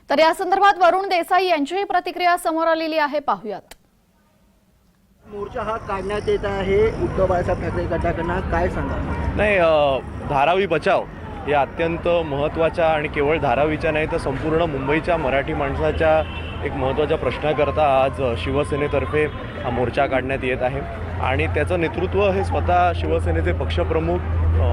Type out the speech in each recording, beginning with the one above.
तर या संदर्भात वरुण देसाई यांचीही प्रतिक्रिया समोर आलेली आहे, पाहूयात। मोर्चा हा काढण्यात येत आहे उद्धव बाळासाहेब ठाकरे गटाकडून, काय सांगा? नाही, धारावी बचाव या अत्यंत महत्त्वाच्या आणि केवळ धारावीच्या नाही तर संपूर्ण मुंबईच्या मराठी माणसाच्या एक महत्त्वाच्या प्रश्नाकरता आज शिवसेनेतर्फे हा मोर्चा काढण्यात येत आहे आणि त्याचं नेतृत्व हे स्वतः शिवसेनेचे पक्षप्रमुख,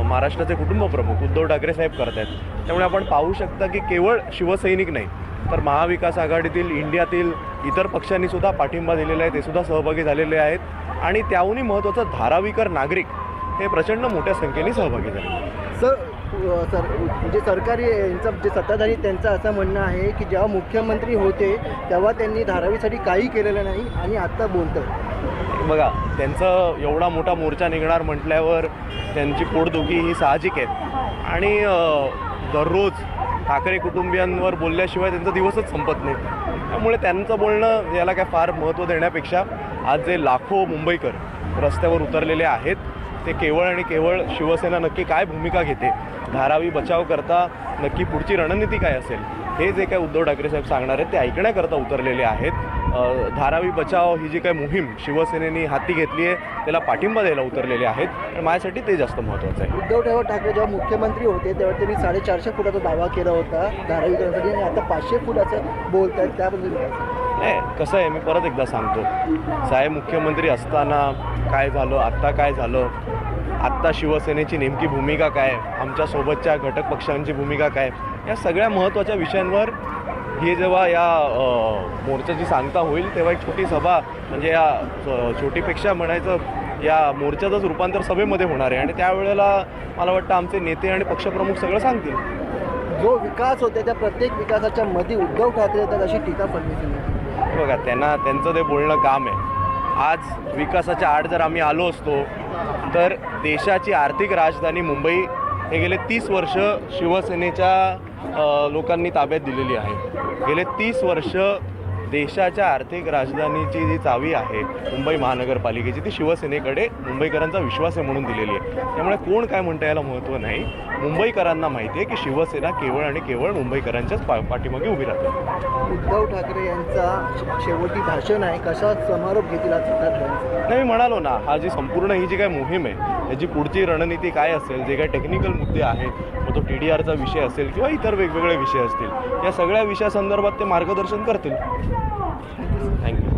महाराष्ट्राचे कुटुंबप्रमुख उद्धव ठाकरे साहेब करत आहेत। त्यामुळे आपण पाहू शकता की केवळ शिवसैनिक नाही तर महाविकास आघाडीतील इंडियातील इतर पक्षांनी सुद्धा पाठिंबा दिलेला आहे, ते सुद्धा सहभागी झालेले आहेत आणि त्याहूनही महत्त्वाचं धारावीकर नागरिक हे प्रचंड मोठ्या संख्येने सहभागी झाले। म्हणजे सरकारी यांचं जे सत्ताधारी त्यांचं असं म्हणणं आहे की जेव्हा मुख्यमंत्री होते तेव्हा त्यांनी धारावीसाठी काही केलेलं नाही आणि आता बोलतं। बघा, त्यांचं एवढा मोठा मोर्चा निघणार म्हटल्यावर त्यांची पोटदुखी ही साहजिक आहे आणि दररोज ठाकरे कुटुंबियांवर बोलल्याशिवाय त्यांचा दिवसच संपत नाही। त्यामुळे त्यांचं बोलणं याला काय फार महत्त्व देण्यापेक्षा आज जे लाखो मुंबईकर रस्त्यावर उतरलेले आहेत ते केवळ आणि केवळ शिवसेना नक्की काय भूमिका घेते, धारावी बचाव करता नक्की पुढची रणनीती काय असेल, हे जे काय उद्धव ठाकरे साहेब सांगणार आहेत ते ऐकण्याकरता उतरलेले आहेत। धारावी बचाव ही जी काय मोहीम शिवसेनेने हाती घेतली आहे त्याला पाठिंबा द्यायला उतरलेले आहेत आणि माझ्यासाठी ते जास्त महत्त्वाचं आहे। उद्धव ठाकरे जेव्हा मुख्यमंत्री होते तेव्हा त्यांनी 450 फुटाचा दावा केला होता धारावीकरांसाठी आणि आता 500 फुटाचं बोलत आहेत, त्याबद्दल नाही, कसं आहे, मी परत एकदा सांगतो, साहेब मुख्यमंत्री असताना काय झालं, आत्ता काय झालं, आत्ता शिवसेनेची नेमकी भूमिका काय, आमच्यासोबतच्या घटक पक्षांची भूमिका काय, या सगळ्या महत्त्वाच्या विषयांवर ही जेव्हा या मोर्चाची सांगता होईल तेव्हा एक छोटी सभा, म्हणजे या छोटीपेक्षा म्हणायचं या मोर्चाचंच रूपांतर सभेमध्ये होणार आहे आणि त्यावेळेला मला वाटतं आमचे नेते आणि पक्षप्रमुख सगळं सांगतील। जो विकास होते त्या प्रत्येक विकासाच्या मध्ये उद्धव ठाकरे येतात अशी टीका फडणवीसांनी। बघा, त्यांचं ते बोलणं काम आहे। आज विकासाच्या आड जर आम्ही आलो असतो तर देशाची आर्थिक राजधानी मुंबई हे गेले 30 वर्ष शिवसेनेच्या लोकांनी ताब्यात दिलेली आहे। गेले 30 वर्ष देशाच्या आर्थिक राजधानीची जी चावी आहे मुंबई महानगरपालिकेची ती शिवसेनेकडे मुंबईकरांचा विश्वास आहे म्हणून दिलेली आहे। त्यामुळे कोण काय म्हणतं याला महत्त्व नाही, मुंबईकरांना माहिती आहे की शिवसेना केवळ आणि केवळ मुंबईकरांच्याच पाठीमागे उभी राहते। उद्धव ठाकरे यांचा शेवटी भाषण आहे, कशा समारोप घेतील आज सत्ताधाऱ्यांचा? नाही, मी म्हणालो ना, हा जी संपूर्ण ही जी काय मोहीम आहे याची पुढची रणनीती काय असेल, जे काही टेक्निकल मुद्दे आहेत, मग तो TDRचा विषय असेल किंवा इतर वेगवेगळे विषय असतील, या सगळ्या विषयासंदर्भात ते मार्गदर्शन करतील। थँक्यू।